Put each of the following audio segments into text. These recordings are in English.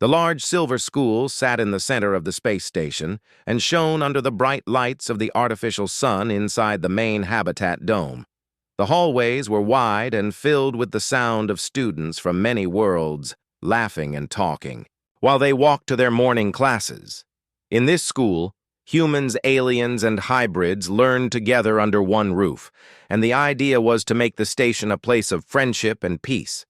The large silver school sat in the center of the space station and shone under the bright lights of the artificial sun inside the main habitat dome. The hallways were wide and filled with the sound of students from many worlds, laughing and talking, while they walked to their morning classes. In this school, humans, aliens, and hybrids learned together under one roof, and the idea was to make the station a place of friendship and peace.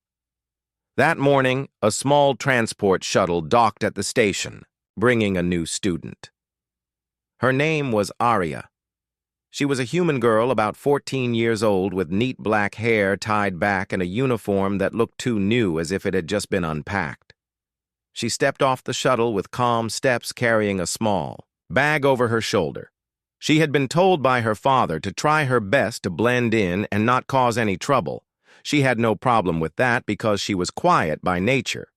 That morning, a small transport shuttle docked at the station, bringing a new student. Her name was Aria. She was a human girl about 14 years old with neat black hair tied back and a uniform that looked too new as if it had just been unpacked. She stepped off the shuttle with calm steps, carrying a small bag over her shoulder. She had been told by her father to try her best to blend in and not cause any trouble. She had no problem with that because she was quiet by nature.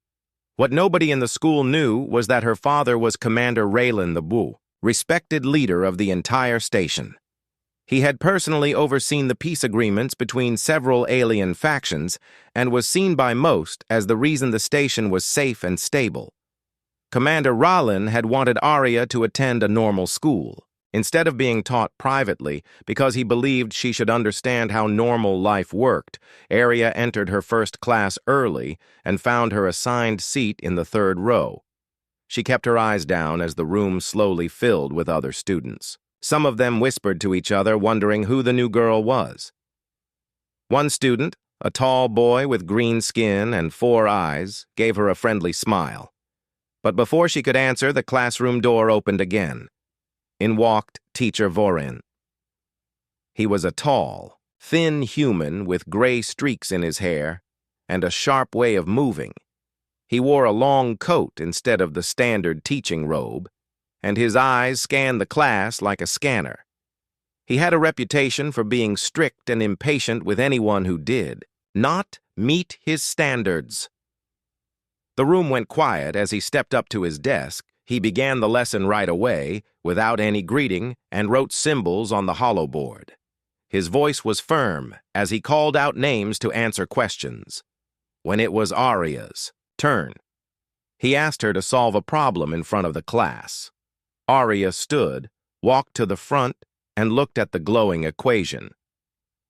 What nobody in the school knew was that her father was Commander Raylan the Boo, respected leader of the entire station. He had personally overseen the peace agreements between several alien factions and was seen by most as the reason the station was safe and stable. Commander Raylan had wanted Aria to attend a normal school, instead of being taught privately, because he believed she should understand how normal life worked. Aria entered her first class early and found her assigned seat in the third row. She kept her eyes down as the room slowly filled with other students. Some of them whispered to each other, wondering who the new girl was. One student, a tall boy with green skin and 4 eyes, gave her a friendly smile. But before she could answer, the classroom door opened again. In walked Teacher Vorin. He was a tall, thin human with gray streaks in his hair and a sharp way of moving. He wore a long coat instead of the standard teaching robe, and his eyes scanned the class like a scanner. He had a reputation for being strict and impatient with anyone who did not meet his standards. The room went quiet as he stepped up to his desk. He began the lesson right away, without any greeting, and wrote symbols on the hollow board. His voice was firm as he called out names to answer questions. When it was Aria's turn, he asked her to solve a problem in front of the class. Aria stood, walked to the front, and looked at the glowing equation.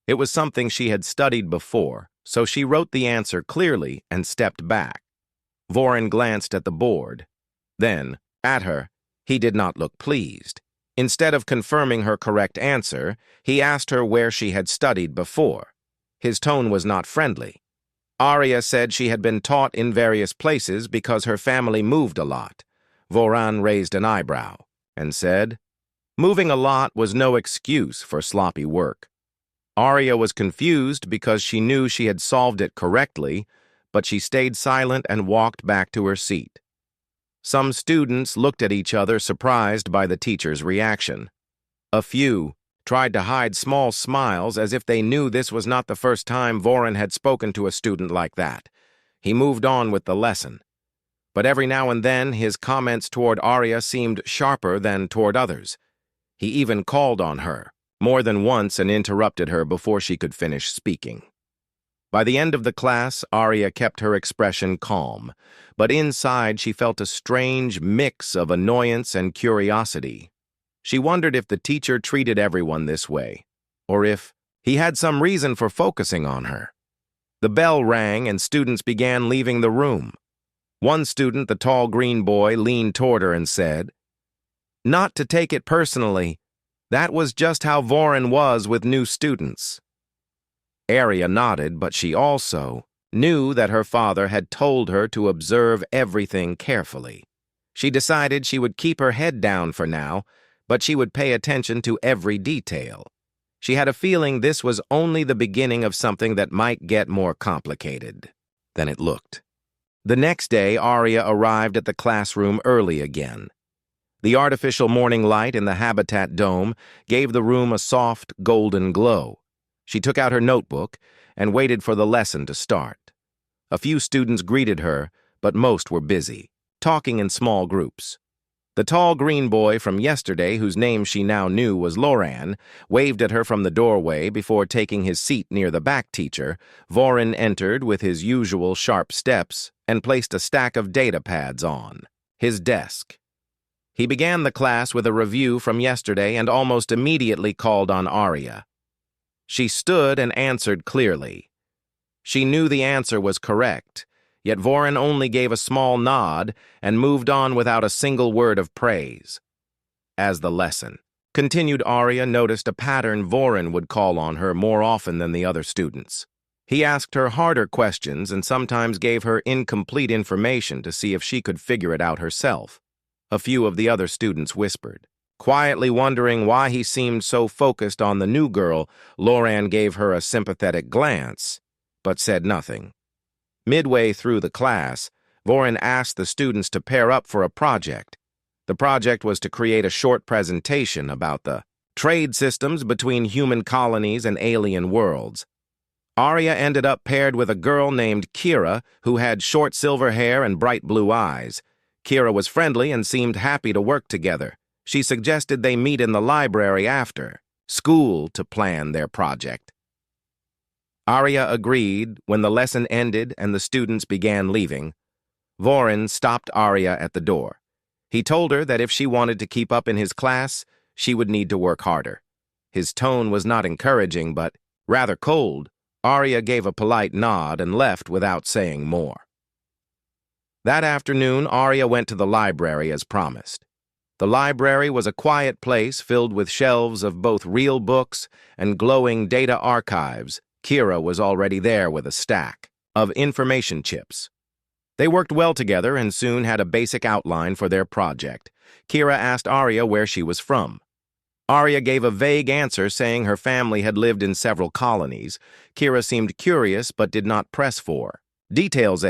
It was something she had studied before, so she wrote the answer clearly and stepped back. Vorin glanced at the board. Then, at her, he did not look pleased. Instead of confirming her correct answer, he asked her where she had studied before. His tone was not friendly. Aria said she had been taught in various places because her family moved a lot. Vorin raised an eyebrow and said, moving a lot was no excuse for sloppy work. Aria was confused because she knew she had solved it correctly, but she stayed silent and walked back to her seat. Some students looked at each other, surprised by the teacher's reaction. A few tried to hide small smiles as if they knew this was not the first time Vorin had spoken to a student like that. He moved on with the lesson. But every now and then his comments toward Aria seemed sharper than toward others. He even called on her more than once and interrupted her before she could finish speaking. By the end of the class, Aria kept her expression calm, but inside she felt a strange mix of annoyance and curiosity. She wondered if the teacher treated everyone this way, or if he had some reason for focusing on her. The bell rang and students began leaving the room. One student, the tall green boy, leaned toward her and said, "Not to take it personally, that was just how Vorin was with new students." Aria nodded, but she also knew that her father had told her to observe everything carefully. She decided she would keep her head down for now, but she would pay attention to every detail. She had a feeling this was only the beginning of something that might get more complicated than it looked. The next day, Aria arrived at the classroom early again. The artificial morning light in the habitat dome gave the room a soft, golden glow. She took out her notebook and waited for the lesson to start. A few students greeted her, but most were busy, talking in small groups. The tall green boy from yesterday, whose name she now knew was Loran, waved at her from the doorway before taking his seat near the back teacher. Voren entered with his usual sharp steps and placed a stack of data pads on his desk. He began the class with a review from yesterday and almost immediately called on Arya. She stood and answered clearly. She knew the answer was correct, yet Voren only gave a small nod and moved on without a single word of praise. As the lesson continued, Arya noticed a pattern. Voren would call on her more often than the other students. He asked her harder questions and sometimes gave her incomplete information to see if she could figure it out herself. A few of the other students whispered. Quietly wondering why he seemed so focused on the new girl, Loran gave her a sympathetic glance, but said nothing. Midway through the class, Voren asked the students to pair up for a project. The project was to create a short presentation about the trade systems between human colonies and alien worlds. Arya ended up paired with a girl named Kira, who had short silver hair and bright blue eyes. Kira was friendly and seemed happy to work together. She suggested they meet in the library after school to plan their project. Arya agreed. When the lesson ended and the students began leaving, Voren stopped Arya at the door. He told her that if she wanted to keep up in his class, she would need to work harder. His tone was not encouraging, but rather cold. Arya gave a polite nod and left without saying more. That afternoon, Arya went to the library as promised. The library was a quiet place filled with shelves of both real books and glowing data archives. Kira was already there with a stack of information chips. They worked well together and soon had a basic outline for their project. Kira asked Arya where she was from. Arya gave a vague answer saying her family had lived in several colonies. Kira seemed curious but did not press for details.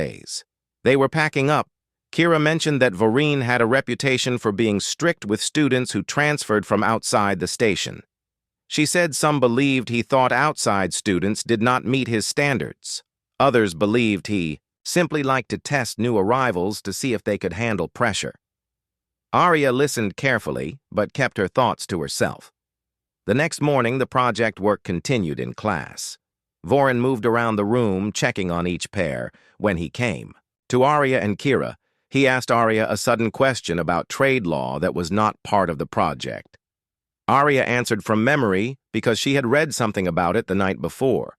They were packing up. Kira mentioned that Voren had a reputation for being strict with students who transferred from outside the station. She said some believed he thought outside students did not meet his standards. Others believed he simply liked to test new arrivals to see if they could handle pressure. Arya listened carefully, but kept her thoughts to herself. The next morning, the project work continued in class. Voren moved around the room, checking on each pair. When he came to Arya and Kira, he asked Arya a sudden question about trade law that was not part of the project. Arya answered from memory because she had read something about it the night before.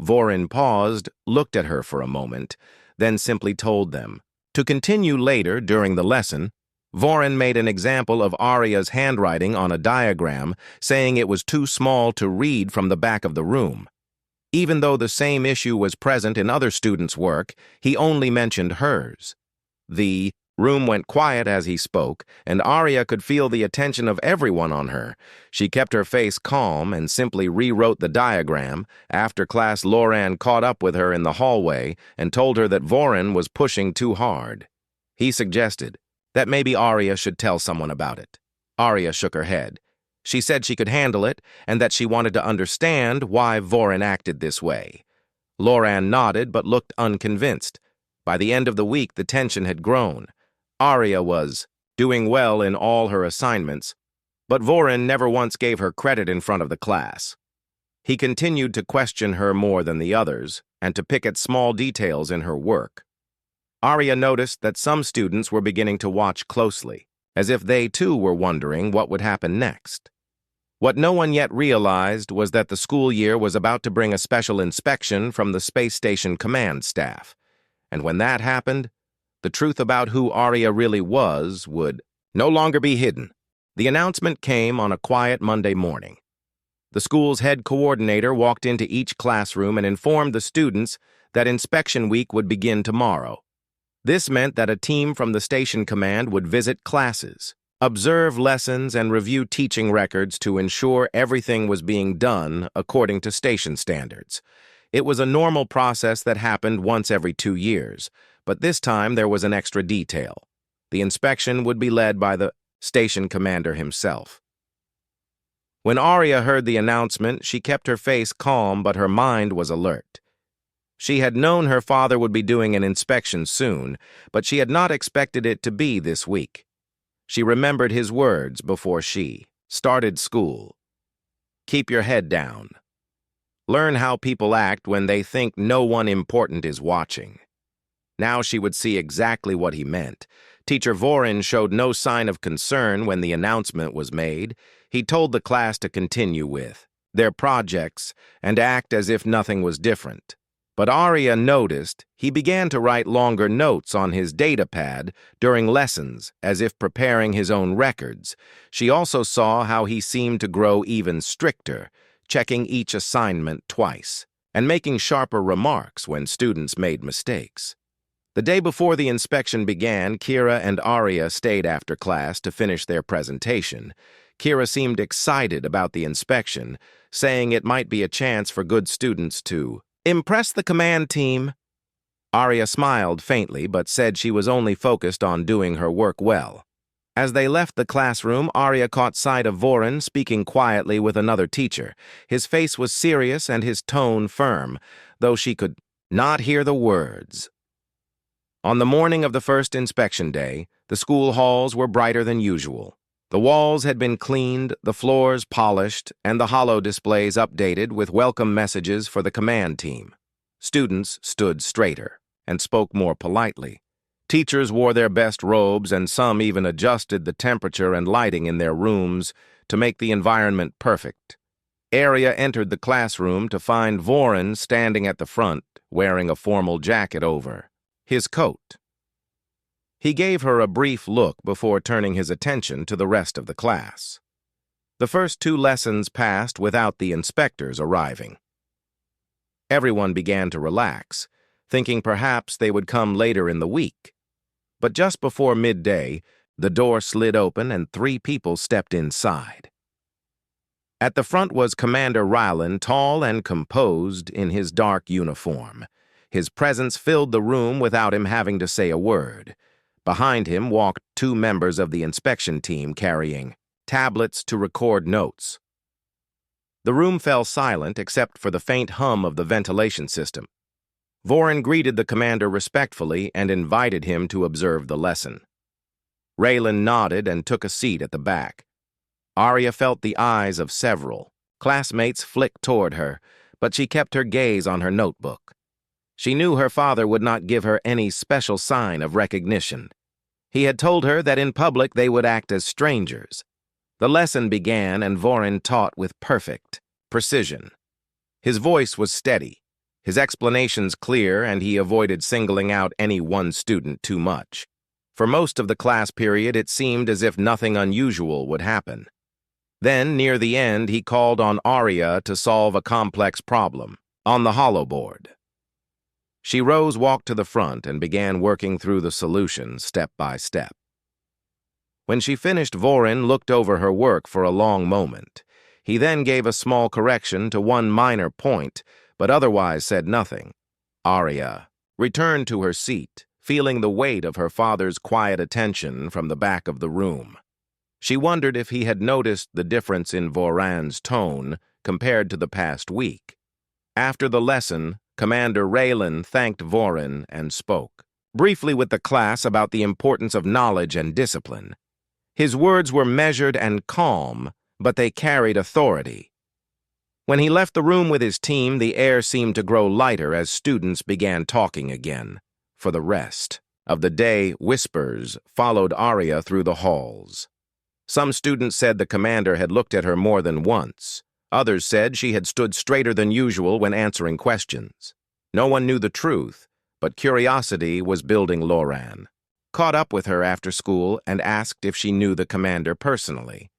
Voren paused, looked at her for a moment, then simply told them to continue later during the lesson. Voren made an example of Arya's handwriting on a diagram, saying it was too small to read from the back of the room. Even though the same issue was present in other students' work, he only mentioned hers. The room went quiet as he spoke, and Arya could feel the attention of everyone on her. She kept her face calm and simply rewrote the diagram. After class, Loran caught up with her in the hallway and told her that Voren was pushing too hard. He suggested that maybe Arya should tell someone about it. Arya shook her head. She said she could handle it and that she wanted to understand why Voren acted this way. Loran nodded but looked unconvinced. By the end of the week, the tension had grown. Arya was doing well in all her assignments, but Voren never once gave her credit in front of the class. He continued to question her more than the others and to pick at small details in her work. Arya noticed that some students were beginning to watch closely, as if they too were wondering what would happen next. What no one yet realized was that the school year was about to bring a special inspection from the space station command staff. And when that happened, the truth about who Arya really was would no longer be hidden. The announcement came on a quiet Monday morning. The school's head coordinator walked into each classroom and informed the students that inspection week would begin tomorrow. This meant that a team from the station command would visit classes, observe lessons, and review teaching records to ensure everything was being done according to station standards. It was a normal process that happened once every 2 years, but this time there was an extra detail. The inspection would be led by the station commander himself. When Arya heard the announcement, she kept her face calm, but her mind was alert. She had known her father would be doing an inspection soon, but she had not expected it to be this week. She remembered his words before she started school. Keep your head down. Learn how people act when they think no one important is watching. Now she would see exactly what he meant. Teacher Vorin showed no sign of concern when the announcement was made. He told the class to continue with their projects and act as if nothing was different. But Arya noticed he began to write longer notes on his data pad during lessons, as if preparing his own records. She also saw how he seemed to grow even stricter, checking each assignment twice, and making sharper remarks when students made mistakes. The day before the inspection began, Kira and Arya stayed after class to finish their presentation. Kira seemed excited about the inspection, saying it might be a chance for good students to impress the command team. Arya smiled faintly, but said she was only focused on doing her work well. As they left the classroom, Arya caught sight of Vorin speaking quietly with another teacher. His face was serious and his tone firm, though she could not hear the words. On the morning of the first inspection day, the school halls were brighter than usual. The walls had been cleaned, the floors polished, and the holo displays updated with welcome messages for the command team. Students stood straighter and spoke more politely. Teachers wore their best robes, and some even adjusted the temperature and lighting in their rooms to make the environment perfect. Arya entered the classroom to find Vorin standing at the front, wearing a formal jacket over his coat. He gave her a brief look before turning his attention to the rest of the class. The first 2 lessons passed without the inspectors arriving. Everyone began to relax, thinking perhaps they would come later in the week. But just before midday, the door slid open and 3 people stepped inside. At the front was Commander Rylan, tall and composed in his dark uniform. His presence filled the room without him having to say a word. Behind him walked 2 members of the inspection team carrying tablets to record notes. The room fell silent except for the faint hum of the ventilation system. Vorin greeted the commander respectfully and invited him to observe the lesson. Raylan nodded and took a seat at the back. Arya felt the eyes of several classmates flick toward her, but she kept her gaze on her notebook. She knew her father would not give her any special sign of recognition. He had told her that in public they would act as strangers. The lesson began, and Vorin taught with perfect precision. His voice was steady, his explanations clear, and he avoided singling out any one student too much. For most of the class period, it seemed as if nothing unusual would happen. Then, near the end, he called on Arya to solve a complex problem on the holoboard. She walked to the front and began working through the solution step by step. When she finished, Vorin looked over her work for a long moment. He then gave a small correction to one minor point, but otherwise said nothing. Arya returned to her seat, feeling the weight of her father's quiet attention from the back of the room. She wondered if he had noticed the difference in Vorin's tone compared to the past week. After the lesson, Commander Raylan thanked Vorin and spoke briefly with the class about the importance of knowledge and discipline. His words were measured and calm, but they carried authority. When he left the room with his team, the air seemed to grow lighter as students began talking again. For the rest of the day, whispers followed Arya through the halls. Some students said the commander had looked at her more than once. Others said she had stood straighter than usual when answering questions. No one knew the truth, but curiosity was building. Loran caught up with her after school and asked if she knew the commander personally.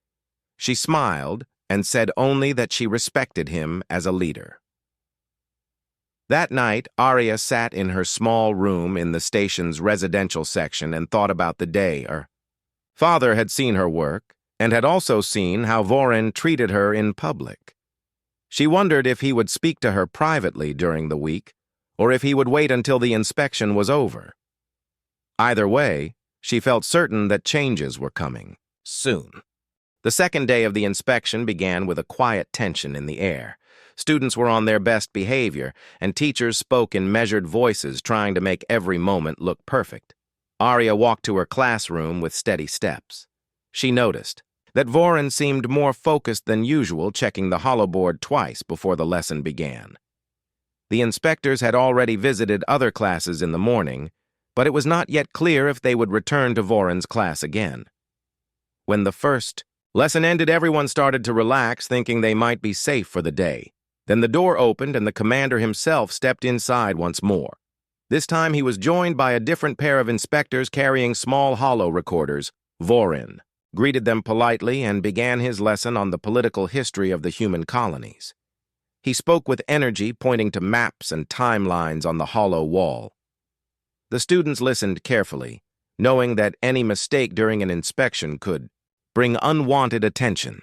She smiled and said only that she respected him as a leader. That night, Arya sat in her small room in the station's residential section and thought about the day. Her father had seen her work and had also seen how Vorin treated her in public. She wondered if he would speak to her privately during the week, or if he would wait until the inspection was over. Either way, she felt certain that changes were coming soon. The second day of the inspection began with a quiet tension in the air. Students were on their best behavior, and teachers spoke in measured voices, trying to make every moment look perfect. Arya walked to her classroom with steady steps. She noticed that Voron seemed more focused than usual, checking the hollow board twice before the lesson began. The inspectors had already visited other classes in the morning, but it was not yet clear if they would return to Voron's class again. When the first lesson ended, everyone started to relax, thinking they might be safe for the day. Then the door opened and the commander himself stepped inside once more. This time he was joined by a different pair of inspectors carrying small hollow recorders. Voron greeted them politely and began his lesson on the political history of the human colonies. He spoke with energy, pointing to maps and timelines on the hollow wall. The students listened carefully, knowing that any mistake during an inspection could bring unwanted attention.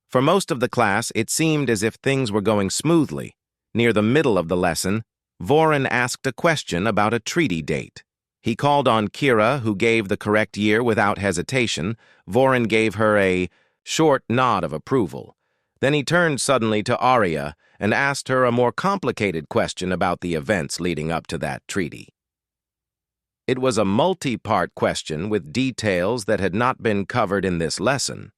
For most of the class, it seemed as if things were going smoothly. Near the middle of the lesson, Voron asked a question about a treaty date. He called on Kira, who gave the correct year without hesitation. Voron gave her a short nod of approval. Then he turned suddenly to Arya and asked her a more complicated question about the events leading up to that treaty. It was a multi-part question with details that had not been covered in this lesson.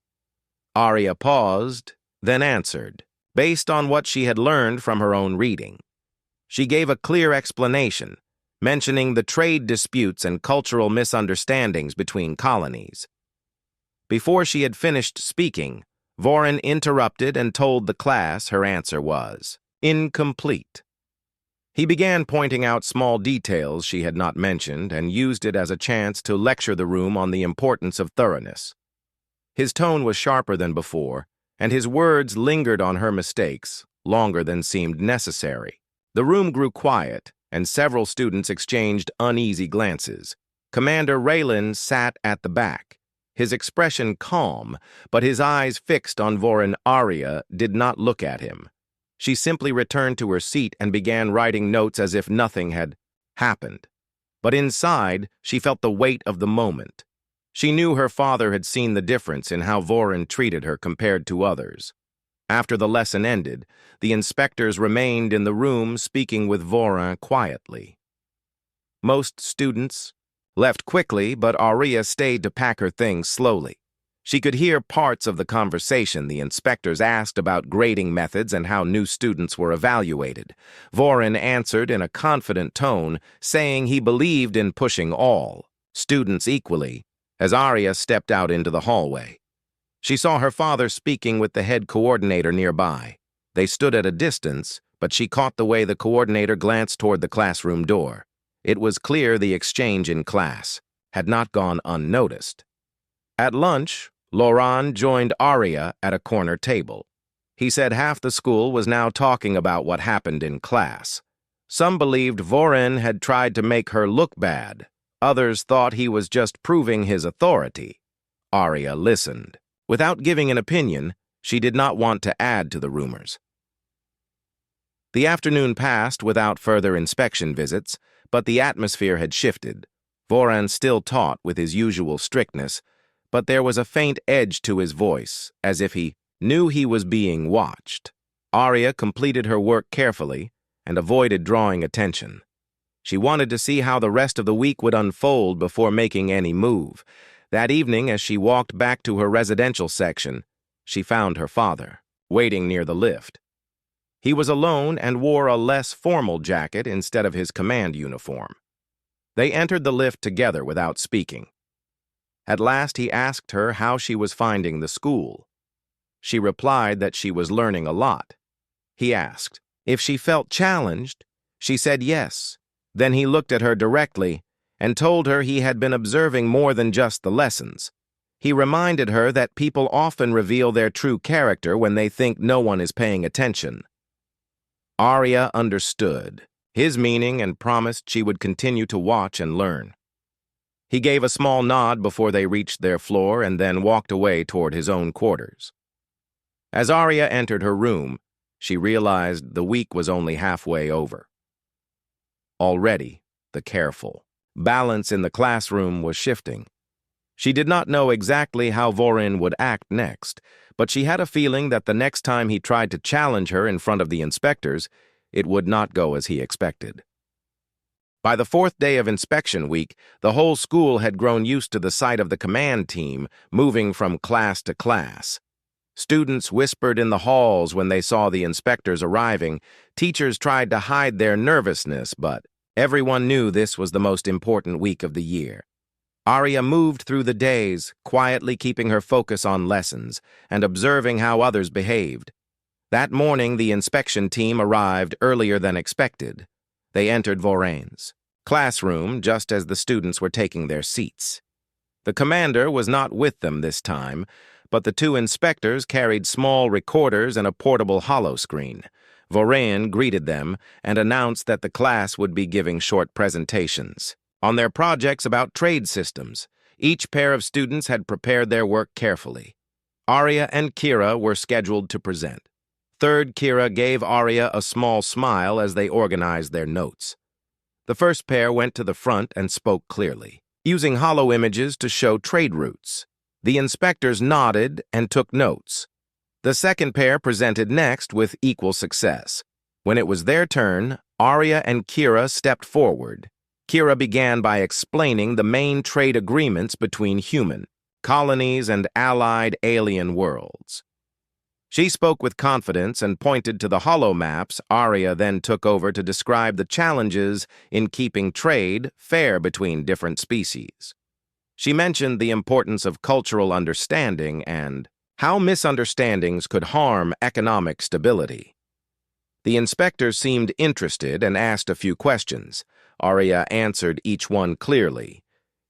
Arya paused, then answered, based on what she had learned from her own reading. She gave a clear explanation, mentioning the trade disputes and cultural misunderstandings between colonies. Before she had finished speaking, Voron interrupted and told the class her answer was incomplete. He began pointing out small details she had not mentioned and used it as a chance to lecture the room on the importance of thoroughness. His tone was sharper than before, and his words lingered on her mistakes longer than seemed necessary. The room grew quiet, and several students exchanged uneasy glances. Commander Raylan sat at the back, his expression calm, but his eyes fixed on Voron. Arya did not look at him. She simply returned to her seat and began writing notes as if nothing had happened. But inside, she felt the weight of the moment. She knew her father had seen the difference in how Voron treated her compared to others. After the lesson ended, the inspectors remained in the room speaking with Voron quietly. Most students left quickly, but Arya stayed to pack her things slowly. She could hear parts of the conversation. The inspectors asked about grading methods and how new students were evaluated. Voron answered in a confident tone, saying he believed in pushing all students equally, as Arya stepped out into the hallway. She saw her father speaking with the head coordinator nearby. They stood at a distance, but she caught the way the coordinator glanced toward the classroom door. It was clear the exchange in class had not gone unnoticed. At lunch, Laurent joined Arya at a corner table. He said half the school was now talking about what happened in class. Some believed Voron had tried to make her look bad. Others thought he was just proving his authority. Arya listened. Without giving an opinion, she did not want to add to the rumors. The afternoon passed without further inspection visits, but the atmosphere had shifted. Voron still taught with his usual strictness, but there was a faint edge to his voice, as if he knew he was being watched. Arya completed her work carefully and avoided drawing attention. She wanted to see how the rest of the week would unfold before making any move. That evening, as she walked back to her residential section, she found her father, waiting near the lift. He was alone and wore a less formal jacket instead of his command uniform. They entered the lift together without speaking. At last he asked her how she was finding the school. She replied that she was learning a lot. He asked if she felt challenged. She said yes. Then he looked at her directly and told her he had been observing more than just the lessons. He reminded her that people often reveal their true character when they think no one is paying attention. Arya understood his meaning and promised she would continue to watch and learn. He gave a small nod before they reached their floor and then walked away toward his own quarters. As Arya entered her room, she realized the week was only halfway over. Already, the careful balance in the classroom was shifting. She did not know exactly how Voron would act next, but she had a feeling that the next time he tried to challenge her in front of the inspectors, it would not go as he expected. By the fourth day of inspection week, the whole school had grown used to the sight of the command team moving from class to class. Students whispered in the halls when they saw the inspectors arriving. Teachers tried to hide their nervousness, but everyone knew this was the most important week of the year. Arya moved through the days, quietly keeping her focus on lessons and observing how others behaved. That morning, the inspection team arrived earlier than expected. They entered Vorane's classroom just as the students were taking their seats. The commander was not with them this time, but the two inspectors carried small recorders and a portable holoscreen. Vorane greeted them and announced that the class would be giving short presentations on their projects about trade systems. Each pair of students had prepared their work carefully. Arya and Kira were scheduled to present. Third Kira gave Arya a small smile as they organized their notes. The first pair went to the front and spoke clearly, using hollow images to show trade routes. The inspectors nodded and took notes. The second pair presented next with equal success. When it was their turn, Arya and Kira stepped forward. Kira began by explaining the main trade agreements between human colonies and allied alien worlds. She spoke with confidence and pointed to the holo maps. Arya then took over to describe the challenges in keeping trade fair between different species. She mentioned the importance of cultural understanding and how misunderstandings could harm economic stability. The inspectors seemed interested and asked a few questions. Arya answered each one clearly.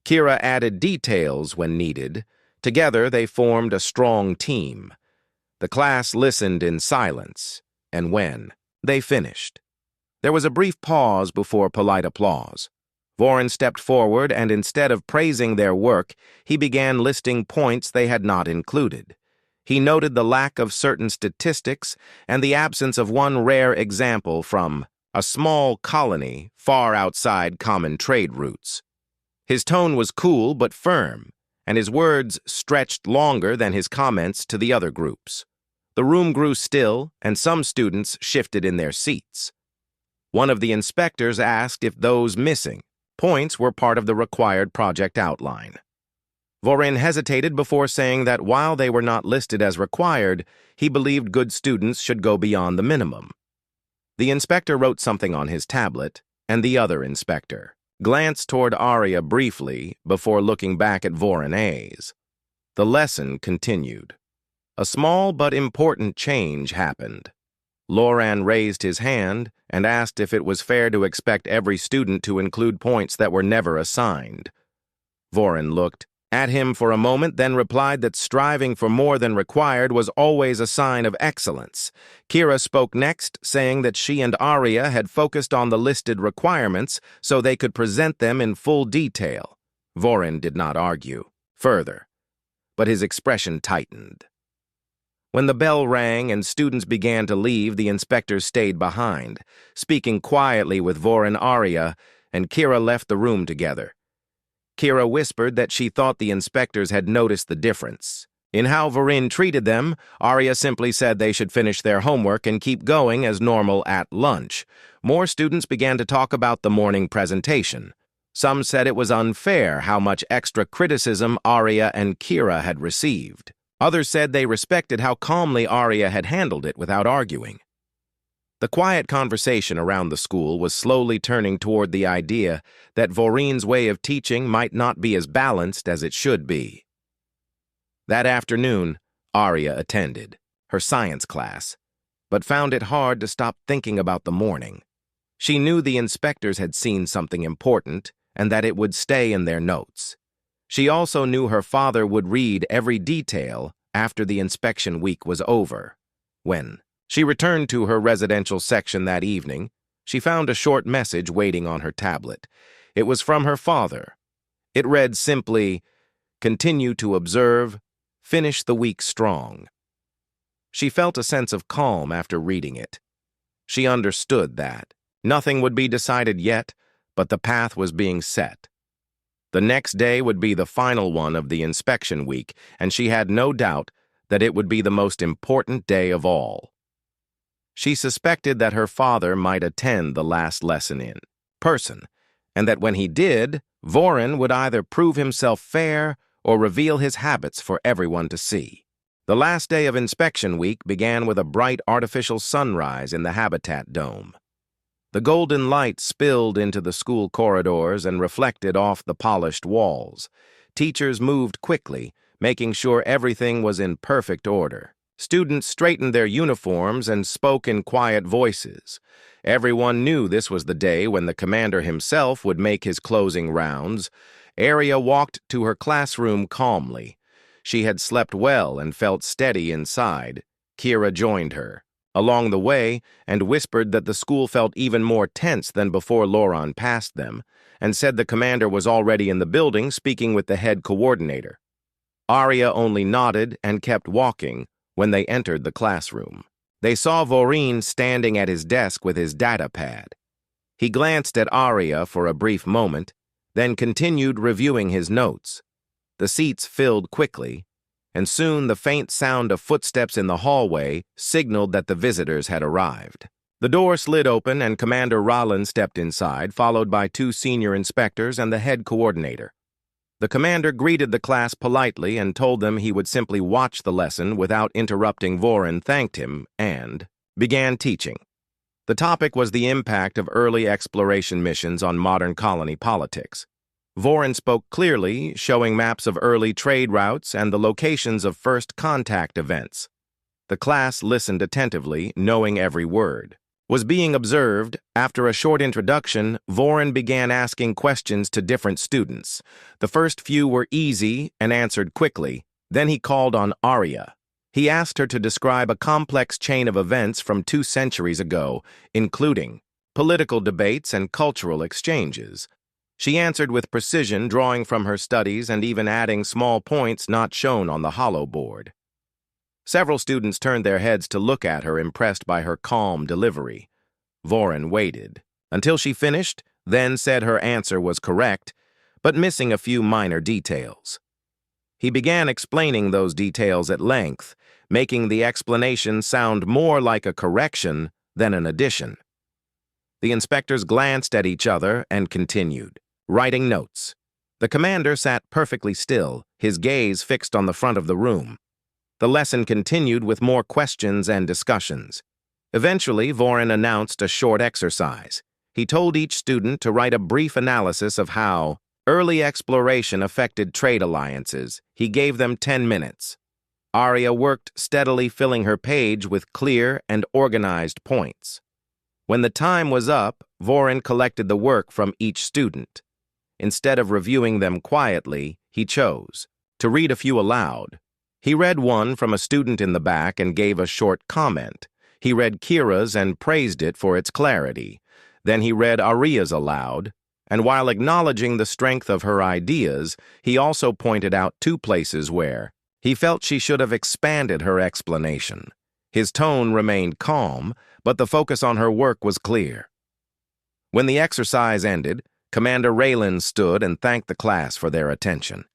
Kira added details when needed. Together, they formed a strong team. The class listened in silence, and when they finished, there was a brief pause before polite applause. Voran stepped forward, and instead of praising their work, he began listing points they had not included. He noted the lack of certain statistics and the absence of one rare example from a small colony far outside common trade routes. His tone was cool but firm, and his words stretched longer than his comments to the other groups. The room grew still, and some students shifted in their seats. One of the inspectors asked if those missing points were part of the required project outline. Voran hesitated before saying that while they were not listed as required, he believed good students should go beyond the minimum. The inspector wrote something on his tablet, and the other inspector glanced toward Arya briefly before looking back at Voran. The lesson continued. A small but important change happened. Loran raised his hand and asked if it was fair to expect every student to include points that were never assigned. Voran looked at him for a moment, then replied that striving for more than required was always a sign of excellence. Kira spoke next, saying that she and Arya had focused on the listed requirements so they could present them in full detail. Voran did not argue further, but his expression tightened. When the bell rang and students began to leave, the inspectors stayed behind, speaking quietly with Voran, Arya, and Kira left the room together. Kira whispered that she thought the inspectors had noticed the difference. In how Voran treated them, Arya simply said they should finish their homework and keep going as normal at lunch. More students began to talk about the morning presentation. Some said it was unfair how much extra criticism Arya and Kira had received. Others said they respected how calmly Arya had handled it without arguing. The quiet conversation around the school was slowly turning toward the idea that Voran's way of teaching might not be as balanced as it should be. That afternoon, Arya attended her science class, but found it hard to stop thinking about the morning. She knew the inspectors had seen something important and that it would stay in their notes. She also knew her father would read every detail after the inspection week was over. When she returned to her residential section that evening, she found a short message waiting on her tablet. It was from her father. It read simply, "Continue to observe, finish the week strong." She felt a sense of calm after reading it. She understood that nothing would be decided yet, but the path was being set. The next day would be the final one of the inspection week, and she had no doubt that it would be the most important day of all. She suspected that her father might attend the last lesson in person, and that when he did, Voron would either prove himself fair or reveal his habits for everyone to see. The last day of inspection week began with a bright artificial sunrise in the habitat dome. The golden light spilled into the school corridors and reflected off the polished walls. Teachers moved quickly, making sure everything was in perfect order. Students straightened their uniforms and spoke in quiet voices. Everyone knew this was the day when the commander himself would make his closing rounds. Arya walked to her classroom calmly. She had slept well and felt steady inside. Kira joined her along the way and whispered that the school felt even more tense than before Loran passed them, and said the commander was already in the building speaking with the head coordinator. Arya only nodded and kept walking when they entered the classroom. They saw Voron standing at his desk with his data pad. He glanced at Arya for a brief moment, then continued reviewing his notes. The seats filled quickly, and soon the faint sound of footsteps in the hallway signaled that the visitors had arrived. The door slid open and Commander Rollin stepped inside, followed by 2 senior inspectors and the head coordinator. The commander greeted the class politely and told them he would simply watch the lesson without interrupting. Voron thanked him and began teaching. The topic was the impact of early exploration missions on modern colony politics. Voron spoke clearly, showing maps of early trade routes and the locations of first contact events. The class listened attentively, knowing every word. Was being observed. After a short introduction, Voron began asking questions to different students. The first few were easy and answered quickly. Then he called on Arya. He asked her to describe a complex chain of events from 2 centuries ago, including political debates and cultural exchanges. She answered with precision, drawing from her studies and even adding small points not shown on the hollow board. Several students turned their heads to look at her, impressed by her calm delivery. Voron waited until she finished, then said her answer was correct, but missing a few minor details. He began explaining those details at length, making the explanation sound more like a correction than an addition. The inspectors glanced at each other and continued, writing notes. The commander sat perfectly still, his gaze fixed on the front of the room. The lesson continued with more questions and discussions. Eventually, Voron announced a short exercise. He told each student to write a brief analysis of how early exploration affected trade alliances. He gave them 10 minutes. Arya worked steadily, filling her page with clear and organized points. When the time was up, Voron collected the work from each student. Instead of reviewing them quietly, he chose to read a few aloud. He read one from a student in the back and gave a short comment. He read Kira's and praised it for its clarity. Then he read Arya's aloud, and while acknowledging the strength of her ideas, he also pointed out 2 places where he felt she should have expanded her explanation. His tone remained calm, but the focus on her work was clear. When the exercise ended, Commander Raylan stood and thanked the class for their attention.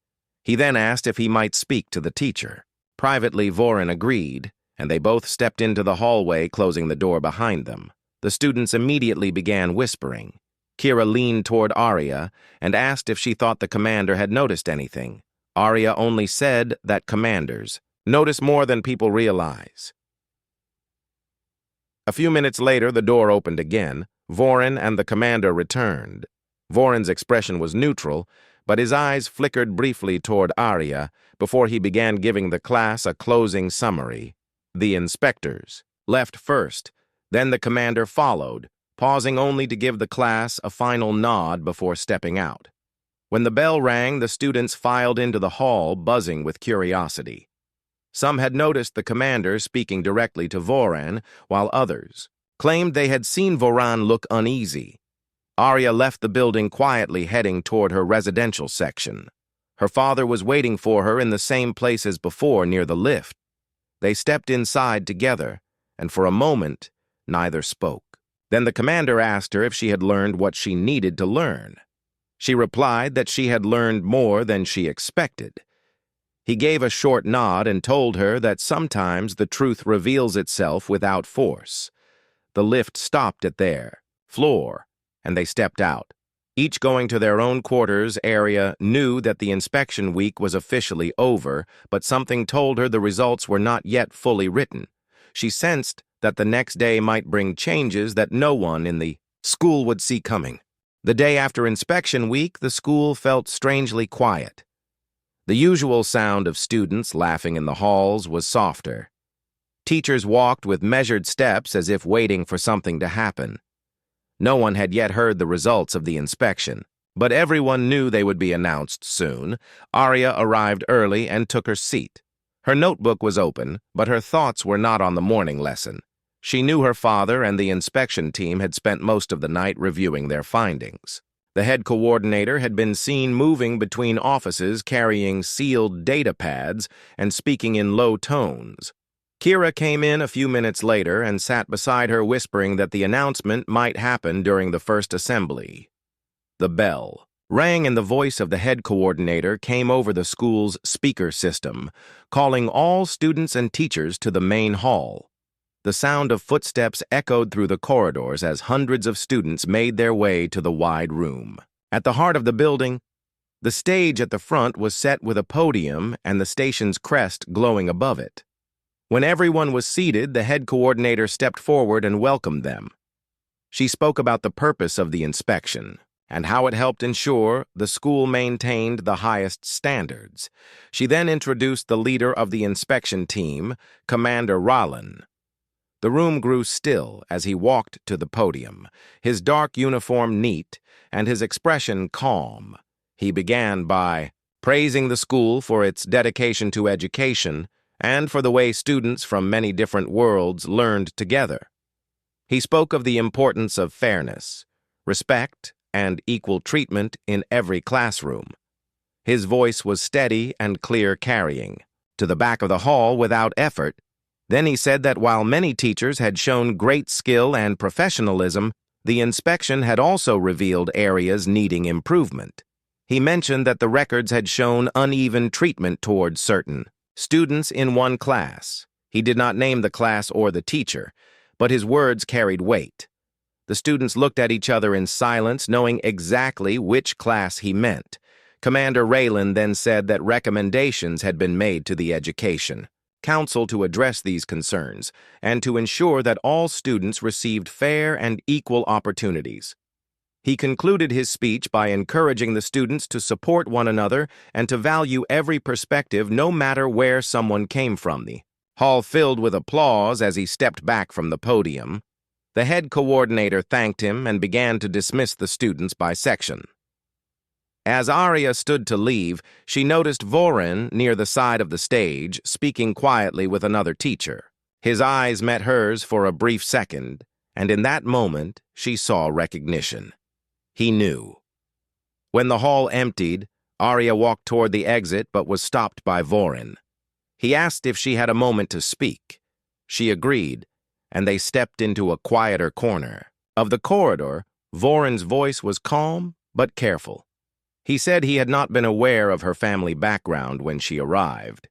He then asked if he might speak to the teacher. Privately, Voron agreed, and they both stepped into the hallway, closing the door behind them. The students immediately began whispering. Kira leaned toward Arya and asked if she thought the commander had noticed anything. Arya only said that commanders notice more than people realize. A few minutes later, the door opened again. Voron and the commander returned. Voron's expression was neutral, but his eyes flickered briefly toward Arya before he began giving the class a closing summary. The inspectors left first, then the commander followed, pausing only to give the class a final nod before stepping out. When the bell rang, the students filed into the hall, buzzing with curiosity. Some had noticed the commander speaking directly to Voron, while others claimed they had seen Voron look uneasy. Arya left the building quietly, heading toward her residential section. Her father was waiting for her in the same place as before, near the lift. They stepped inside together, and for a moment, neither spoke. Then the commander asked her if she had learned what she needed to learn. She replied that she had learned more than she expected. He gave a short nod and told her that sometimes the truth reveals itself without force. The lift stopped at their floor, and they stepped out. Each going to their own quarters, Arya knew that the inspection week was officially over, but something told her the results were not yet fully written. She sensed that the next day might bring changes that no one in the school would see coming. The day after inspection week, the school felt strangely quiet. The usual sound of students laughing in the halls was softer. Teachers walked with measured steps as if waiting for something to happen. No one had yet heard the results of the inspection, but everyone knew they would be announced soon. Arya arrived early and took her seat. Her notebook was open, but her thoughts were not on the morning lesson. She knew her father and the inspection team had spent most of the night reviewing their findings. The head coordinator had been seen moving between offices carrying sealed data pads and speaking in low tones. Kira came in a few minutes later and sat beside her, whispering that the announcement might happen during the first assembly. The bell rang and the voice of the head coordinator came over the school's speaker system, calling all students and teachers to the main hall. The sound of footsteps echoed through the corridors as hundreds of students made their way to the wide room. At the heart of the building, the stage at the front was set with a podium and the station's crest glowing above it. When everyone was seated, the head coordinator stepped forward and welcomed them. She spoke about the purpose of the inspection and how it helped ensure the school maintained the highest standards. She then introduced the leader of the inspection team, Commander Rollin. The room grew still as he walked to the podium, his dark uniform neat and his expression calm. He began by praising the school for its dedication to education and for the way students from many different worlds learned together. He spoke of the importance of fairness, respect, and equal treatment in every classroom. His voice was steady and clear, carrying to the back of the hall without effort. Then he said that while many teachers had shown great skill and professionalism, the inspection had also revealed areas needing improvement. He mentioned that the records had shown uneven treatment towards certain students in one class. He did not name the class or the teacher, but his words carried weight. The students looked at each other in silence, knowing exactly which class he meant. Commander Raylan then said that recommendations had been made to the Education Council to address these concerns and to ensure that all students received fair and equal opportunities. He concluded his speech by encouraging the students to support one another and to value every perspective no matter where someone came from. The hall filled with applause as he stepped back from the podium. The head coordinator thanked him and began to dismiss the students by section. As Arya stood to leave, she noticed Vorin near the side of the stage, speaking quietly with another teacher. His eyes met hers for a brief second, and in that moment she saw recognition. He knew. When the hall emptied, Arya walked toward the exit but was stopped by Vorin. He asked if she had a moment to speak. She agreed, and they stepped into a quieter corner. Of the corridor, Vorin's voice was calm but careful. He said he had not been aware of her family background when she arrived.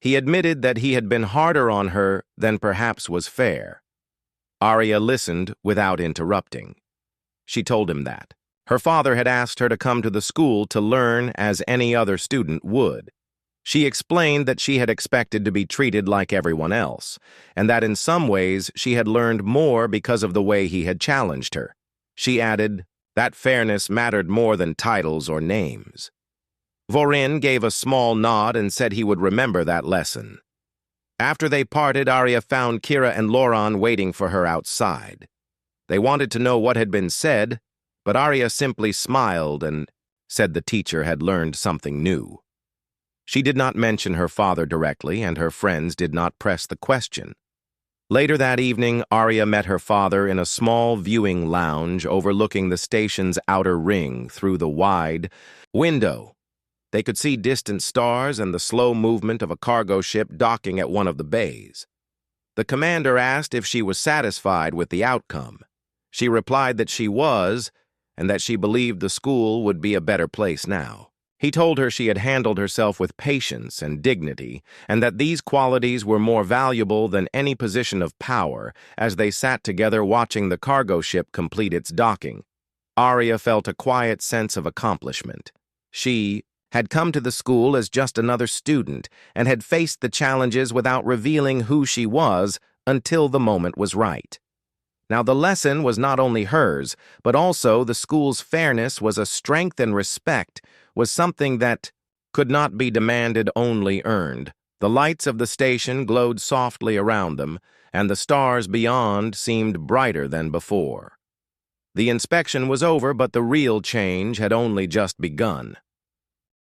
He admitted that he had been harder on her than perhaps was fair. Arya listened without interrupting. She told him that her father had asked her to come to the school to learn as any other student would. She explained that she had expected to be treated like everyone else, and that in some ways she had learned more because of the way he had challenged her. She added that fairness mattered more than titles or names. Vorin gave a small nod and said he would remember that lesson. After they parted, Arya found Kira and Loran waiting for her outside. They wanted to know what had been said, but Arya simply smiled and said the teacher had learned something new. She did not mention her father directly, and her friends did not press the question. Later that evening, Arya met her father in a small viewing lounge overlooking the station's outer ring through the wide window. They could see distant stars and the slow movement of a cargo ship docking at one of the bays. The commander asked if she was satisfied with the outcome. She replied that she was, and that she believed the school would be a better place now. He told her she had handled herself with patience and dignity, and that these qualities were more valuable than any position of power as they sat together watching the cargo ship complete its docking. Arya felt a quiet sense of accomplishment. She had come to the school as just another student and had faced the challenges without revealing who she was until the moment was right. Now, the lesson was not only hers, but also the school's fairness was a strength, and respect was something that could not be demanded, only earned. The lights of the station glowed softly around them, and the stars beyond seemed brighter than before. The inspection was over, but the real change had only just begun.